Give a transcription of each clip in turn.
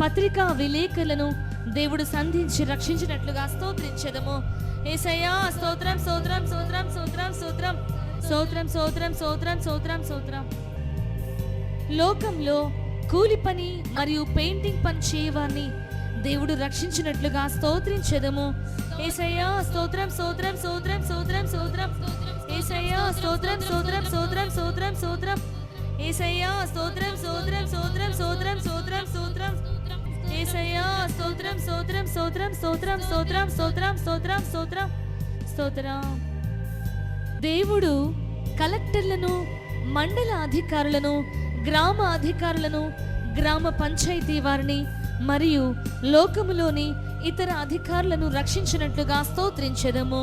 పత్రికా విలేకరులను దేవుడు సంధించి రక్షించినట్లుగా స్తోత్రించెదము. యేసయ్యా స్తోత్రం స్తోత్రం స్తోత్రం స్తోత్రం స్తోత్రం స్తోత్రం స్తోత్రం స్తోత్రం స్తోత్రం స్తోత్రం. లోకంలో కూలి పని మరియు పెయింటింగ్ పని చేయవారిని దేవుడు రక్షించినట్లుగా స్తోత్రించెదము. యేసయ్యా స్తోత్రం స్తోత్రం స్తోత్రం స్తోత్రం స్తోత్రం. యేసయ్యా స్తోత్రం స్తోత్రం స్తోత్రం స్తోత్రం స్తోత్రం. యేసయ్యా స్తోత్రం స్తోత్రం స్తోత్రం స్తోత్రం స్తోత్రం స్తోత్రం. యేసయ్యా స్తోత్రం స్తోత్రం స్తోత్రం స్తోత్రం స్తోత్రం స్తోత్రం స్తోత్రం స్తోత్రం స్తోత్రం. దేవుడు కలెక్టర్లను, మండల అధికారులను, గ్రామ అధికారులను, గ్రామ పంచాయతీ వారిని మరియు లోకములోని ఇతర అధికారులను రక్షించినట్లుగా స్తోత్రించెదము.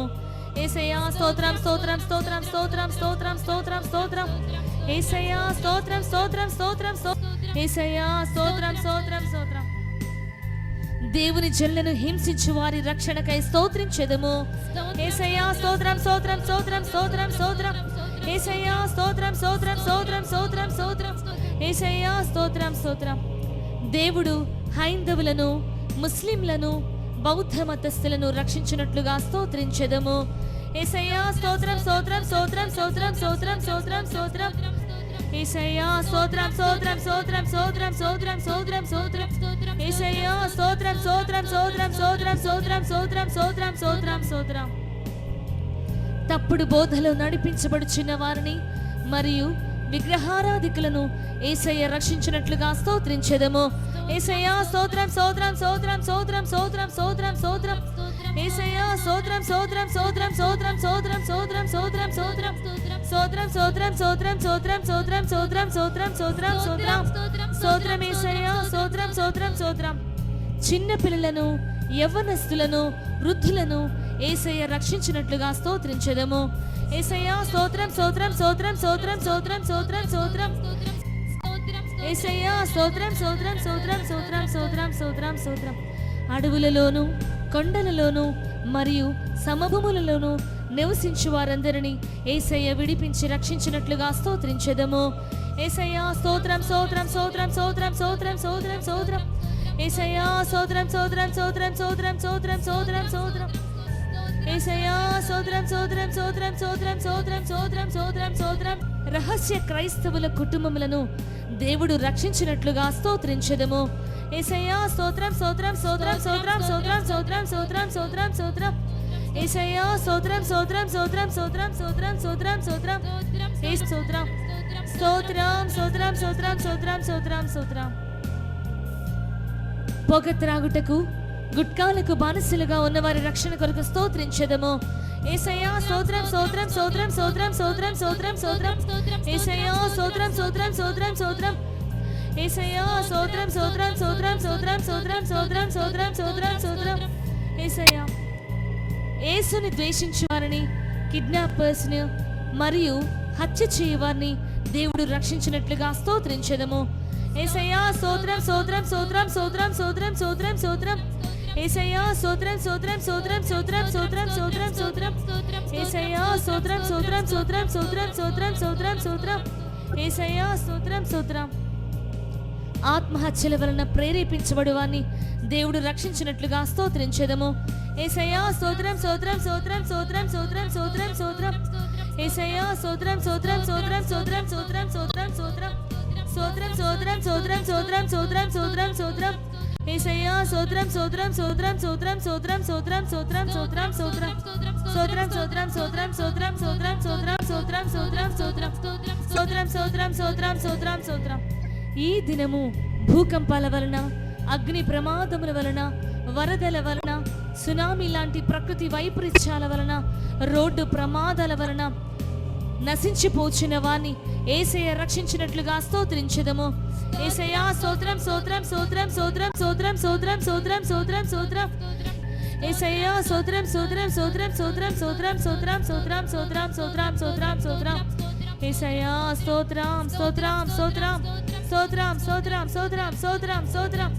యేసయ్యా స్తోత్రం స్తోత్రం స్తోత్రం స్తోత్రం స్తోత్రం స్తోత్రం స్తోత్రం. యేసయ్యా స్తోత్రం స్తోత్రం స్తోత్రం స్తోత్రం. యేసయ్యా స్తోత్రం స్తోత్రం స్తోత్రం. దేవుని జనులను హింసించు వారి రక్షణకై స్తోత్రించెదము. యేసయ్యా స్తోత్రం స్తోత్రం స్తోత్రం స్తోత్రం స్తోత్రం. యేసయ్యా స్తోత్రం స్తోత్రం స్తోత్రం స్తోత్రం స్తోత్రం. యేసయ్యా స్తోత్రం స్తోత్రం. దేవుడు హైందవులను, ముస్లింలను, బౌద్ధ మతస్థులను రక్షించినట్లుగా స్తోత్రించెదము. యేసయ్యా స్తోత్రం స్తోత్రం స్తోత్రం స్తోత్రం స్తోత్రం స్తోత్రం స్తోత్రం. యేసయ్యా స్తోత్రం స్తోత్రం స్తోత్రం స్తోత్రం స్తోత్రం స్తోత్రం స్తోత్రం. యేసయ్యా స్తోత్రం స్తోత్రం స్తోత్రం స్తోత్రం స్తోత్రం స్తోత్రం స్తోత్రం స్తోత్రం స్తోత్రం. తప్పుడు బోధలో నడిపించబడుచున్న వారిని మరియు విగ్రహారాధికులను యేసయ్య రక్షించినట్లుగా స్తోత్రించెదము. యేసయ్యా స్తోత్రం స్తోత్రం స్తోత్రం స్తోత్రం స్తోత్రం స్తోత్రం స్తోత్రం. యేసయ్యా స్తోత్రం స్తోత్రం స్తోత్రం స్తోత్రం స్తోత్రం స్తోత్రం స్తోత్రం స్తోత్రం స్తోత్రం స్తోత్రం స్తోత్రం స్తోత్రం స్తోత్రం స్తోత్రం స్తోత్రం స్తోత్రం స్తోత్రం స్తోత్రం. యేసయ్యా స్తోత్రం స్తోత్రం స్తోత్రం. చిన్న పిల్లలను, యవ్వనస్తులను, వృద్ధులను యేసయ్య రక్షించినట్లుగా స్తోత్రించెదము. యేసయ్యా స్తోత్రం స్తోత్రం స్తోత్రం స్తోత్రం స్తోత్రం స్తోత్రం స్తోత్రం. యేసయ్యా స్తోత్రం స్తోత్రం స్తోత్రం స్తోత్రం స్తోత్రం స్తోత్రం స్తోత్రం. అడవులలోను, కొండలలోను మరియు సమభూములలోను నివసించు వారందరినీ యేసయ్య విడిపించి రక్షించినట్లుగా స్తోత్రించెదము. యేసయ్యా స్తోత్రం స్తోత్రం స్తోత్రం స్తోత్రం స్తోత్రం స్తోత్రం స్తోత్రం. యేసయ్యా స్తోత్రం స్తోత్రం స్తోత్రం స్తోత్రం స్తోత్రం స్తోత్రం స్తోత్రం. యేసయ్యా స్తోత్రం స్తోత్రం స్తోత్రం స్తోత్రం స్తోత్రం స్తోత్రం స్తోత్రం స్తోత్రం. రహస్య క్రైస్తవుల కుటుంబములను దేవుడు రక్షించినట్లుగా స్తోత్రించెదము. యేసయ్యా స్తోత్రం స్తోత్రం స్తోత్రం స్తోత్రం స్తోత్రం స్తోత్రం స్తోత్రం స్తోత్రం స్తోత్రం. యేసయ్యా స్తోత్రం స్తోత్రం స్తోత్రం స్తోత్రం స్తోత్రం స్తోత్రం స్తోత్రం. స్తోత్రం స్తోత్రం స్తోత్రం స్తోత్రం స్తోత్రం స్తోత్రం స్తోత్రం. పొగ త్రాగుటకు, గుట్కాలకు బానిసలుగా ఉన్నవారి రక్షణ కొరకు స్తోత్రించెదము. యేసయ్యా స్తోత్రం స్తోత్రం స్తోత్రం స్తోత్రం స్తోత్రం స్తోత్రం స్తోత్రం. యేసయ్యా స్తోత్రం స్తోత్రం స్తోత్రం స్తోత్రం. యేసయ్యా స్తోత్రం స్తోత్రం స్తోత్రం స్తోత్రం స్తోత్రం స్తోత్రం స్తోత్రం స్తోత్రం స్తోత్రం. యేసయ్యా యేసుని ద్వేషించు వారిని, కిడ్నాపర్స్ ని మరియు హత్య చేయవారిని దేవుడు రక్షించినట్లుగా స్తోత్రించెదము. యేసయ్యా స్తోత్రం స్తోత్రం స్తోత్రం స్తోత్రం స్తోత్రం స్తోత్రం స్తోత్రం. యేసయ్యా స్తోత్రం స్తోత్రం స్తోత్రం స్తోత్రం స్తోత్రం స్తోత్రం స్తోత్రం. యేసయ్యా స్తోత్రం స్తోత్రం స్తోత్రం స్తోత్రం స్తోత్రం స్తోత్రం స్తోత్రం. యేసయ్యా స్తోత్రం స్తోత్రం. ఆత్మహత్యల వలన ప్రేరేపించబడు వారిని దేవుడు రక్షించినట్లుగా స్తోత్రించెదము. యేసయ్యా స్తోత్రం స్తోత్రం స్తోత్రం స్తోత్రం స్తోత్రం స్తోత్రం స్తోత్రం. యేసయ్యా స్తోత్రం స్తోత్రం స్తోత్రం స్తోత్రం స్తోత్రం స్తోత్రం స్తోత్రం. స్తోత్రం స్తోత్రం స్తోత్రం స్తోత్రం స్తోత్రం స్తోత్రం స్తోత్రం. యేసయ్యా స్తోత్రం స్తోత్రం స్తోత్రం స్తోత్రం స్తోత్రం స్తోత్రం స్తోత్రం స్తోత్రం స్తోత్రం. స్తోత్రం స్తోత్రం స్తోత్రం స్తోత్రం స్తోత్రం స్తోత్రం స్తోత్రం స్తోత్రం స్తోత్రం. స్తోత్రం స్తోత్రం స్తోత్రం స్తోత్రం స్తోత్రం. ఈ దినము భూకంపాల వలన, అగ్ని ప్రమాదముల వలన, వరదల వలన, సునామీ లాంటి ప్రకృతి వైపరీత్యాల వలన, రోడ్డు ప్రమాదాల వలన నశించిపోచిన వారిని యేసయ్య రక్షించినట్లుగా స్తోత్రించెదము. యేసయ్యా స్తోత్రం స్తోత్రం స్తోత్రం స్తోత్రం స్తోత్రం స్తోత్రం స్తోత్రం స్తోత్రం స్తోత్రం. యేసయ్యా స్తోత్రం స్తోత్రం స్తోత్రం స్తోత్రం స్తోత్రం స్తోత్రం స్తోత్రం స్తోత్రం స్తోత్రం స్తోత్రం స్తోత్రం. యేసయ్యా స్తోత్రం స్తోత్రం స్తోత్రం స్తోత్రం స్తోత్రం స్తోత్రం స్తోత్రం స్తోత్రం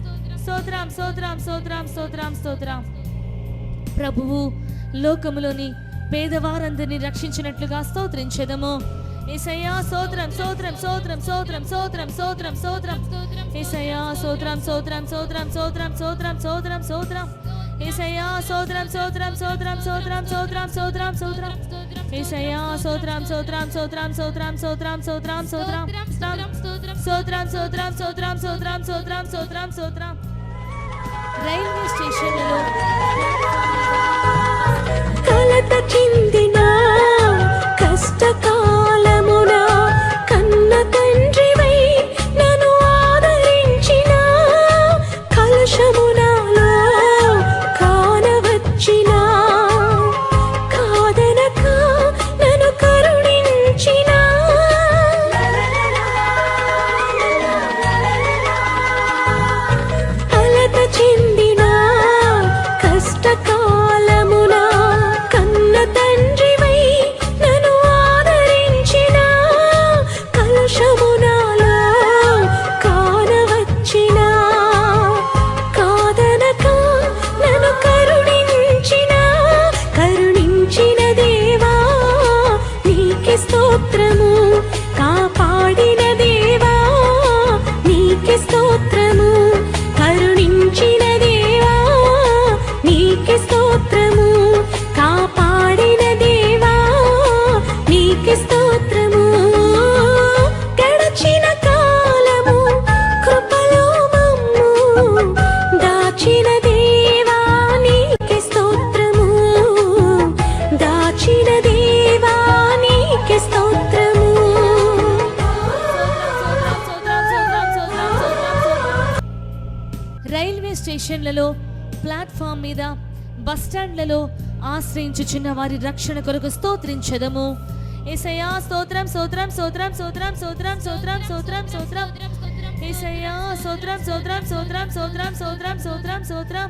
స్తోత్రం స్తోత్రం స్తోత్రం స్తోత్రం స్తోత్రం. ప్రభువు లోకములోని పేదవారందరినీ రక్షించినట్లుగా స్తోత్రించెదము. యేసయ్యా స్తోత్రం స్తోత్రం స్తోత్రం స్తోత్రం స్తోత్రం స్తోత్రం స్తోత్రం యేసయ్యా స్తోత్రం స్తోత్రం స్తోత్రం స్తోత్రం స్తోత్రం స్తోత్రం స్తోత్రం యేసయ్యా స్తోత్రం స్తోత్రం స్తోత్రం స్తోత్రం స్తోత్రం స్తోత్రం స్తోత్రం యేసయ్యా స్తోత్రం స్తోత్రం స్తోత్రం స్తోత్రం స్తోత్రం స్తోత్రం స్తోత్రం స్తోత్రం స్తోత్రం స్తోత్రం స్తోత్రం స్తోత్రం స్తోత్రం స్తోత్రం. రైల్వే స్టేషన్లలో కలత చెందిన కష్టకాలమున కన్న తండ్రివై నన్ను ఆదరించిన కలుషమునాలో కానవచ్చిన కాదనక నన్ను కరుణించిన కలత చెందిన కష్టకాలమున కన్న తండ్రివై నన్ను ఆదరించిన కలుషమునాలో కానవచ్చిన కాదనక నన్ను కరుణించిన దేవా నీకే స్తోత్రము కాపాడిన దేవా నీకే స్తోత్రము కరుణించిన దేవా నీకే స్తోత్రము కాపాడిన దేవా నీకే స్తోత్రము గడచిన కాలము కృపలో మమ్ము దాచిన దేవా నీకే స్తోత్రము దాచిన దేవా నీకే స్తోత్రము. రైల్వే స్టేషన్లలో ప్లాట్ఫామ్ మీద బస్ స్టాండ్లలో ఆశ్రయించుచున్న వారి రక్షణ కొరకు స్తోత్రించదము. యేసయ్యా స్తోత్రం స్తోత్రం స్తోత్రం స్తోత్రం స్తోత్రం స్తోత్రం స్తోత్రం స్తోత్రం యేసయ్యా స్తోత్రం స్తోత్రం స్తోత్రం స్తోత్రం స్తోత్రం స్తోత్రం స్తోత్రం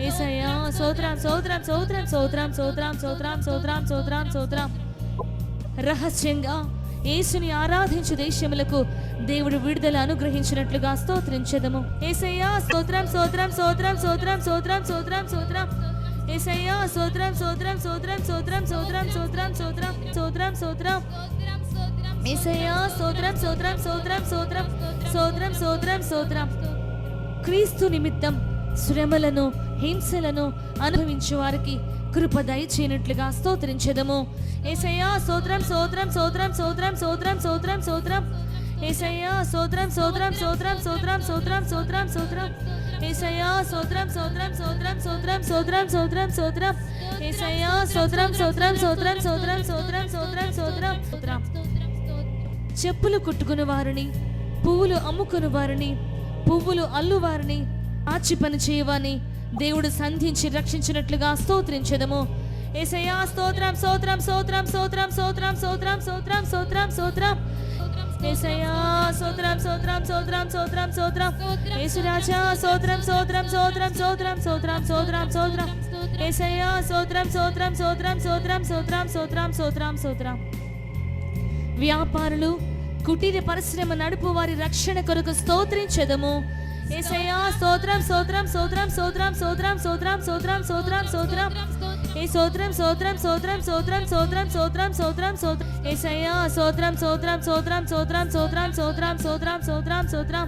యేసయ్యా స్తోత్రం స్తోత్రం స్తోత్రం స్తోత్రం స్తోత్రం స్తోత్రం స్తోత్రం స్తోత్రం స్తోత్రం. రహస్యంగా యేసుని ఆరాధించు దేశములకు దేవుడు విడుదల అనుగ్రహించినట్లుగా స్తోత్రించదము. యేసయ్యా స్తోత్రం స్తోత్రం స్తోత్రం స్తోత్రం స్తోత్రం స్తోత్రం స్తోత్రం యేసయ్యా స్తోత్రం స్తోత్రం స్తోత్రం స్తోత్రం స్తోత్రం స్తోత్రం స్తోత్రం స్తోత్రం స్తోత్రం యేసయ్యా స్తోత్రం స్తోత్రం స్తోత్రం స్తోత్రం స్తోత్రం స్తోత్రం స్తోత్రం. క్రీస్తు నిమిత్తం శ్రమలను హింసలను అనుభవించే వారికి కృప దయచేయనట్లుగా స్తోత్రించదము. యేసయ్యా స్తోత్రం స్తోత్రం స్తోత్రం స్తోత్రం స్తోత్రం స్తోత్రం స్తోత్రం యేసయ్యా స్తోత్రం స్తోత్రం స్తోత్రం స్తోత్రం స్తోత్రం స్తోత్రం స్తోత్రం యేసయ్యా స్తోత్రం స్తోత్రం స్తోత్రం స్తోత్రం స్తోత్రం స్తోత్రం స్తోత్రం యేసయ్యా స్తోత్రం స్తోత్రం స్తోత్రం స్తోత్రం స్తోత్రం స్తోత్రం స్తోత్రం స్తోత్రం. చెప్పులు కుట్టుకుని వారిని, పువ్వులు అమ్ముకుని వారిని, పువ్వులు అల్లు వారిని, ఆచి పని చేయవాని దేవుడు సంధించి రక్షించినట్లుగా స్తోత్రించదము. యేసయ్యా స్తోత్రం స్తోత్రం స్తోత్రం స్తోత్రం స్తోత్రం స్తోత్రం స్తోత్రం స్తోత్రం స్తోత్రం యేసయ్యా స్తోత్రం స్తోత్రం స్తోత్రం స్తోత్రం స్తోత్రం యేసురాజా స్తోత్రం స్తోత్రం స్తోత్రం స్తోత్రం స్తోత్రం స్తోత్రం స్తోత్రం యేసయ్యా స్తోత్రం స్తోత్రం స్తోత్రం స్తోత్రం స్తోత్రం స్తోత్రం స్తోత్రం స్తోత్రం. వ్యాపారులు, కుటీర పరిశ్రమ నడుపు వారి రక్షణ కొరకు స్తోత్రించదము. యేసయ్యా స్తోత్రం స్తోత్రం స్తోత్రం స్తోత్రం స్తోత్రం స్తోత్రం స్తోత్రం స్తోత్రం స్తోత్రం ఏ స్తోత్రం స్తోత్రం స్తోత్రం స్తోత్రం స్తోత్రం స్తోత్రం స్తోత్రం స్తోత్రం యేసయ్యా స్తోత్రం స్తోత్రం స్తోత్రం స్తోత్రం స్తోత్రం స్తోత్రం స్తోత్రం స్తోత్రం స్తోత్రం.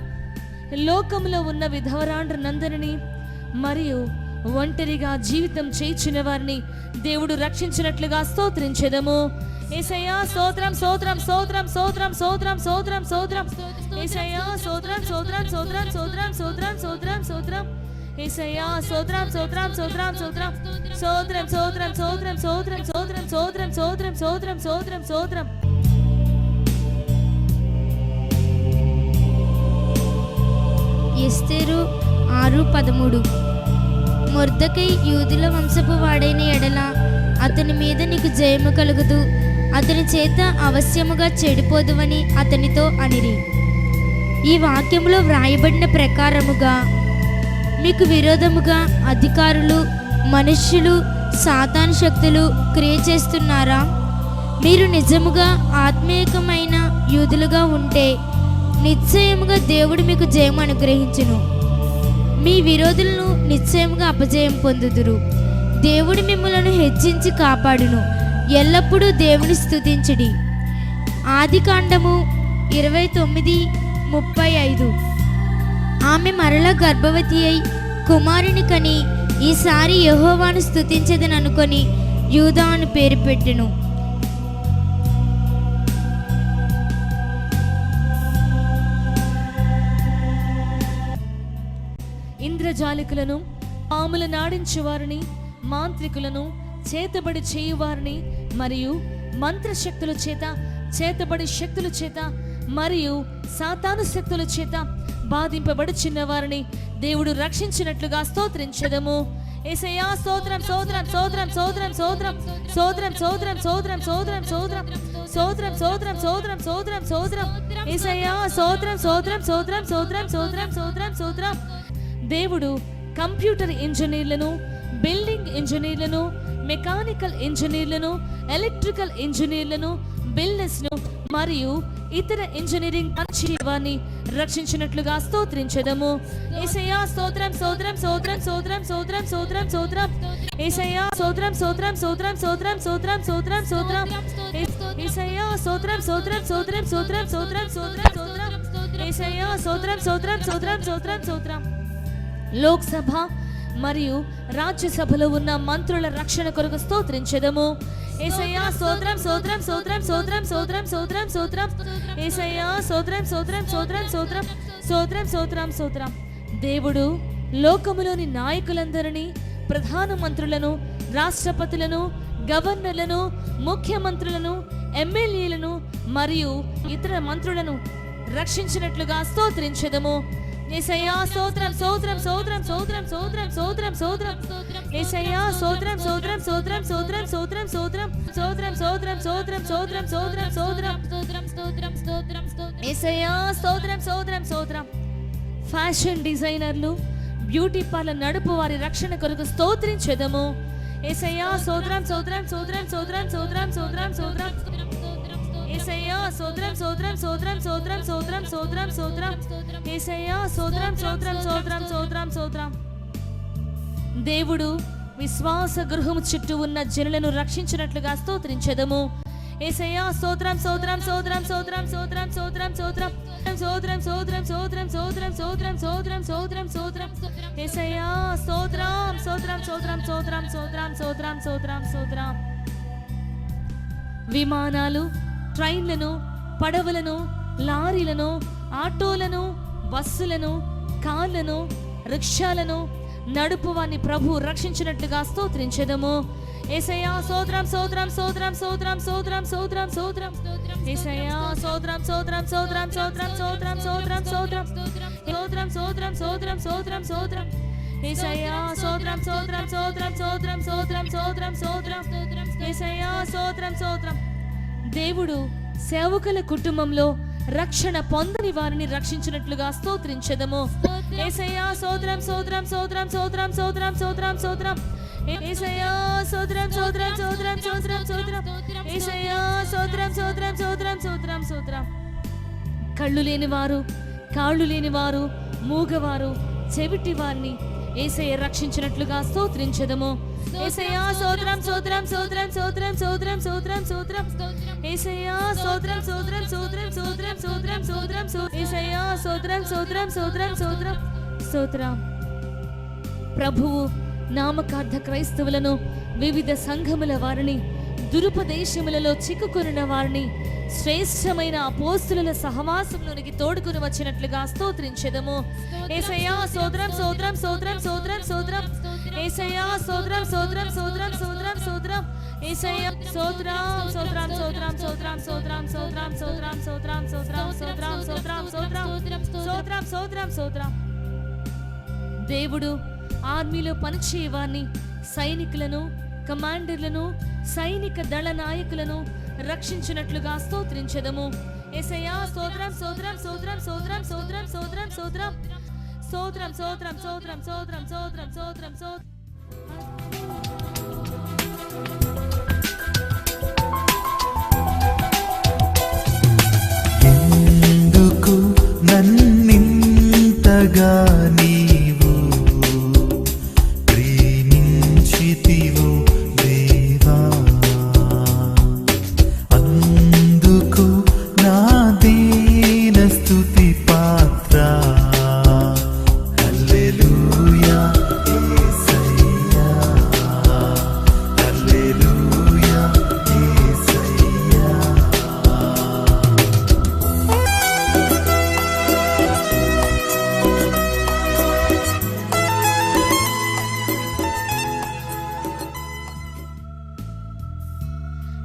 లోకంలో ఉన్న విధవరాండ్రనందరినీ మరియు ఒంటరిగా జీవితం చేయించిన వారిని దేవుడు రక్షించినట్లుగా స్తోత్రించెదము. యేసయ్యా స్తోత్రం స్తోత్రం స్తోత్రం స్తోత్రం స్తోత్రం స్తోత్రం స్తోత్రం యేసయ్యా స్తోత్రం స్తోత్రం స్తోత్రం స్తోత్రం స్తోత్రం స్తోత్రం స్తోత్రం యేసయ్యా స్తోత్రం స్తోత్రం స్తోత్రం స్తోత్రం స్తోత్రం స్తోత్రం స్తోత్రం స్తోత్రం స్తోత్రం స్తోత్రం స్తోత్రం స్తోత్రం స్తోత్రం స్తోత్రం. ఎస్తేరు 6:13. మొర్దెకై యూదుల వంశపు వాడైన ఎడల అతని మీద నీకు జయము కలుగుదు, అతని చేత అవశ్యముగా చెడిపోదువని అతనితో అనిరి. ఈ వాక్యంలో వ్రాయబడిన ప్రకారముగా మీకు విరోధముగా అధికారులు, మనుష్యులు, సాతాను శక్తులు క్రియ చేస్తున్నారా? మీరు నిజముగా ఆత్మీయమైన యూదులుగా ఉంటే నిశ్చయముగా దేవుడు మీకు జయం అనుగ్రహించును. మీ విరోధులను నిశ్చయముగా అపజయం పొందుదురు. దేవుడు మిమ్మలను హెచ్చించి కాపాడును. ఎల్లప్పుడూ దేవుని స్తుతించుడి. ఆదికాండము 29:35. ఆమె మరల గర్భవతి అయి కుమారుని కని ఈసారి యెహోవాను స్తుతించదని అనుకొని యూదా అని పేరు పెట్టెను. ఇంద్రజాలికులను, పాముల నాడించువారిని, మాంత్రికులను, చేతబడి చేయువారిని మరియు మంత్రశక్తుల చేత, చేతబడి శక్తుల చేత మరియు సాతాను శక్తుల చేత బాధింపబడుచున్న వారిని దేవుడు రక్షించినట్లుగా స్తోత్రించెదము. యేసయ్యా స్తోత్రం, స్తోత్రం, స్తోత్రం, స్తోత్రం, స్తోత్రం, స్తోత్రం, స్తోత్రం, స్తోత్రం, స్తోత్రం, స్తోత్రం, స్తోత్రం, స్తోత్రం, స్తోత్రం, స్తోత్రం, స్తోత్రం. యేసయ్యా స్తోత్రం, స్తోత్రం, స్తోత్రం, స్తోత్రం, స్తోత్రం, స్తోత్రం, స్తోత్రం. దేవుడు కంప్యూటర్ ఇంజనీర్లను, బిల్డింగ్ ఇంజనీర్లను, మెకానికల్ ఇంజనీర్లను, ఎలక్ట్రికల్ ఇంజనీర్లను, బిల్డర్స్ను మరియు ఇతర ఇంజనీరింగ్ పనిచేయవారిని రక్షించినట్లుగా స్తోత్రించెదము. యేసయ్యా స్తోత్రం, స్తోత్రం, స్తోత్రం, స్తోత్రం, స్తోత్రం, స్తోత్రం, స్తోత్రం. యేసయ్యా స్తోత్రం, స్తోత్రం, స్తోత్రం, స్తోత్రం, స్తోత్రం, స్తోత్రం, స్తోత్రం. యేసయ్యా స్తోత్రం, స్తోత్రం, స్తోత్రం, స్తోత్రం, స్తోత్రం, స్తోత్రం, స్తోత్రం. యేసయ్యా స్తోత్రం, స్తోత్రం, స్తోత్రం, స్తోత్రం, స్తోత్రం. లోక్సభ మరియు రాజ్యసభలో ఉన్న మంత్రుల రక్షణ కొరకు స్తోత్రించెదము. యేసయ్యా స్తోత్రం, స్తోత్రం, స్తోత్రం, స్తోత్రం, స్తోత్రం, స్తోత్రం, స్తోత్రం. యేసయ్యా స్తోత్రం, స్తోత్రం, స్తోత్రం, స్తోత్రం, స్తోత్రం, స్తోత్రం, స్తోత్రం. దేవుడు లోకములోని నాయకులందరినీ, ప్రధాన మంత్రులను, రాష్ట్రపతులను, గవర్నర్లను, ముఖ్యమంత్రులను, ఎమ్మెల్యేలను మరియు ఇతర మంత్రులను రక్షించినట్లుగా స్తోత్రించెదము. యేసయ్యా స్తోత్రం, స్తోత్రం, స్తోత్రం, స్తోత్రం, స్తోత్రం, స్తోత్రం, స్తోత్రం. యేసయ్యా స్తోత్రం, స్తోత్రం, స్తోత్రం, స్తోత్రం, స్తోత్రం, స్తోత్రం, స్తోత్రం, స్తోత్రం, స్తోత్రం, స్తోత్రం, స్తోత్రం, స్తోత్రం, స్తోత్రం, స్తోత్రం, స్తోత్రం. యేసయ్యా స్తోత్రం, స్తోత్రం, స్తోత్రం. ఫ్యాషన్ డిజైనర్లు, బ్యూటీ పార్లర్ నడుపు వారి రక్షణ కొరకు స్తోత్రించెదము. యేసయ్యా స్తోత్రం, స్తోత్రం, స్తోత్రం, స్తోత్రం, స్తోత్రం, స్తోత్రం, స్తోత్రం. యేసయ్యా స్తోత్రం, స్తోత్రం, స్తోత్రం, స్తోత్రం, స్తోత్రం, స్తోత్రం, స్తోత్రం. యేసయ్యా స్తోత్రం, స్తోత్రం, స్తోత్రం, స్తోత్రం, స్తోత్రం. దేవుడు విశ్వాస గృహము చుట్టూ ఉన్న జనులను రక్షించినట్లుగా స్తోత్రించెదము. యేసయ్యా స్తోత్రం, స్తోత్రం, స్తోత్రం, స్తోత్రం, స్తోత్రం, స్తోత్రం, స్తోత్రం, స్తోత్రం, స్తోత్రం, స్తోత్రం, స్తోత్రం, స్తోత్రం, స్తోత్రం, స్తోత్రం, స్తోత్రం. యేసయ్యా స్తోత్రం, స్తోత్రం, స్తోత్రం, స్తోత్రం, స్తోత్రం, స్తోత్రం, స్తోత్రం, స్తోత్రం. విమానాలు, ట్రైన్లను, పడవలను, లారీలను, ఆటోలను, బస్సులను, కార్లను, రిక్షాలను నడుపువాన్ని ప్రభు రక్షించినట్లుగా స్తోత్రించెదము. యేసయ్యా స్తోత్రం, స్తోత్రం, స్తోత్రం, స్తోత్రం, స్తోత్రం, స్తోత్రం, స్తోత్రం. యేసయ్యా స్తోత్రం, స్తోత్రం, స్తోత్రం, స్తోత్రం, స్తోత్రం, స్తోత్రం, స్తోత్రం, స్తోత్రం, స్తోత్రం, స్తోత్రం, స్తోత్రం, స్తోత్రం. యేసయ్యా స్తోత్రం, స్తోత్రం, స్తోత్రం, స్తోత్రం, స్తోత్రం, స్తోత్రం, స్తోత్రం. యేసయ్యా స్తోత్రం, స్తోత్రం. దేవుడు సేవకుల కుటుంబంలో రక్షణ పొందని వారిని రక్షించినట్లుగా స్తోత్రించెదము. యేసయ్యా స్తోత్రం, స్తోత్రం, స్తోత్రం, స్తోత్రం, స్తోత్రం, స్తోత్రం, స్తోత్రం. యేసయ్యా స్తోత్రం, స్తోత్రం, స్తోత్రం, స్తోత్రం, స్తోత్రం. యేసయ్యా స్తోత్రం, స్తోత్రం, స్తోత్రం, స్తోత్రం, స్తోత్రం. కళ్ళు లేనివారు, కాళ్ళు లేనివారు, మూగవారు, చెవిటి వారిని యేసయ్య రక్షించినట్లుగా స్తోత్రించెదము. యేసయ్యా స్తోత్రం, స్తోత్రం, స్తోత్రం, స్తోత్రం, స్తోత్రం, స్తోత్రం, స్తోత్రం. యేసయ్యా స్తోత్రం, స్తోత్రం, స్తోత్రం, స్తోత్రం, స్తోత్రం, స్తోత్రం, స్తోత్రం. యేసయ్యా స్తోత్రం, స్తోత్రం, స్తోత్రం, స్తోత్రం, స్తోత్రం. ప్రభువు నామకార్థ క్రైస్తవులను, వివిధ సంఘముల వారిని, దురుపదేశములలో చిక్కుకొనిన వారిని శ్రేష్టమైన అపోస్తుల సహవాసంలోనికి తోడుకుని వచ్చినట్లుగా స్తోత్రించెదము. యేసయ్యా స్తోత్రం, స్తోత్రం, స్తోత్రం, స్తోత్రం, స్తోత్రం. యేసయ్యా స్తోత్రం, స్తోత్రం, స్తోత్రం, స్తోత్రం, స్తోత్రం. యేసయ్యా స్తోత్రం, స్తోత్రం, స్తోత్రం, స్తోత్రం, స్తోత్రం, స్తోత్రం, స్తోత్రం, స్తోత్రం, స్తోత్రం, స్తోత్రం, స్తోత్రం, స్తోత్రం, స్తోత్రం, స్తోత్రం, స్తోత్రం. దేవుడు ఆర్మీలో పనిచేయవారిని, సైనికులను, కమాండర్లను, సైనిక దళ నాయకులను రక్షించినట్లుగా స్తోత్రించెదము. యేసయ్యా స్తోత్రం, స్తోత్రం, స్తోత్రం, స్తోత్రం, స్తోత్రం, స్తోత్రం, స్తోత్రం, స్తోత్రం, స్తోత్రం, స్తోత్రం, స్తోత్రం, స్తోత్రం, స్తోత్రం, స్తోత్రం. ఎందుకు నన్నింతగా నీవు ప్రేమించితివో దేవా, అందుకు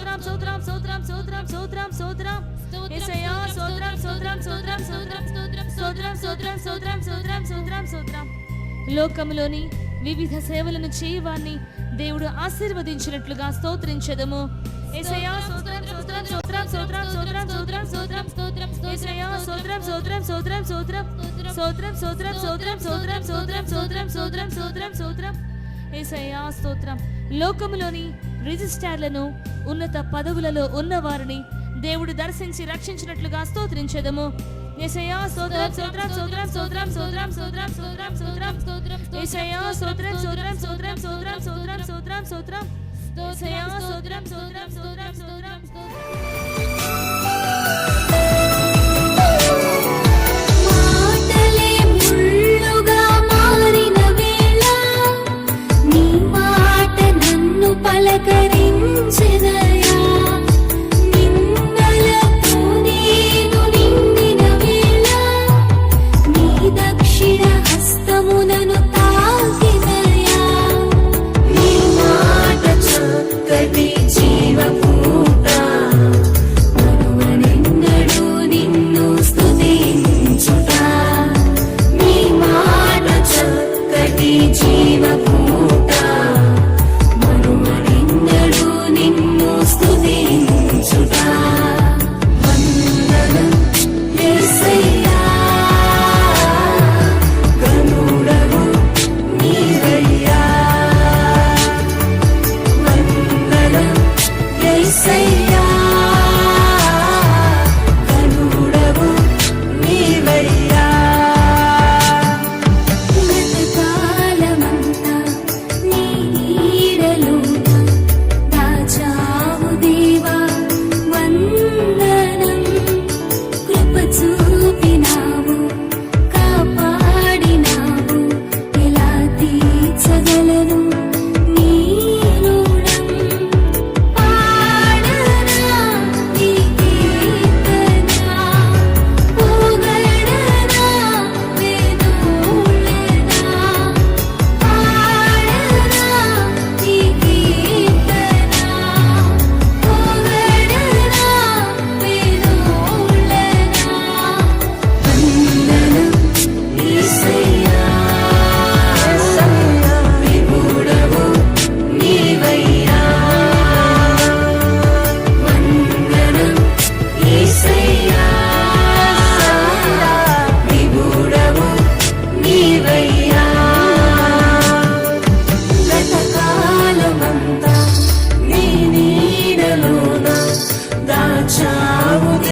స్తోత్రం స్తోత్రం స్తోత్రం స్తోత్రం స్తోత్రం స్తోత్రం యేసయ్యా స్తోత్రం స్తోత్రం స్తోత్రం స్తోత్రం స్తోత్రం స్తోత్రం స్తోత్రం స్తోత్రం స్తోత్రం స్తోత్రం స్తోత్రం. లోకంలోని వివిధ సేవలను చేయవాన్ని దేవుడు ఆశీర్వదించినట్లుగా స్తోత్రించెదము. యేసయ్యా స్తోత్రం స్తోత్రం స్తోత్రం స్తోత్రం స్తోత్రం స్తోత్రం స్తోత్రం స్తోత్రం యేసయ్యా స్తోత్రం స్తోత్రం స్తోత్రం స్తోత్రం స్తోత్రం స్తోత్రం స్తోత్రం స్తోత్రం స్తోత్రం స్తోత్రం స్తోత్రం స్తోత్రం స్తోత్రం యేసయ్యా స్తోత్రం. లోకములోని రిజిస్ట్రార్లను ఉన్నత పదవులలో ఉన్నవారిని దేవుడు దర్శించి రక్షించినట్లుగా స్తోత్రించెదము. యేసయ్యా స్తోత్రం స్తోత్రం స్తోత్రం స్తోత్రం స్తోత్రం స్తోత్రం స్తోత్రం స్తోత్రం స్తోత్రం యేసయ్యా స్తోత్రం స్తోత్రం స్తోత్రం స్తోత్రం స్తోత్రం స్తోత్రం స్తోత్రం యేసయ్యా స్తోత్రం స్తోత్రం స్తోత్రం స్తోత్రం స్తోత్రం. మాటలే ముళ్ళుగా మారిన వేళ నీ మాట నన్ను పలకరించెదయా. నిందలతో నేను నిండిన వేళ నీ దక్షిణ హస్తమునను తాకినయా. నీ మాట చక్కటి జీవపూట మరువనెన్నడూ నిన్ను స్తుతించుట. నీ మాట చక్కటి జీవపూట మరువనెన్నడూ నిన్ను స్తుతించుట.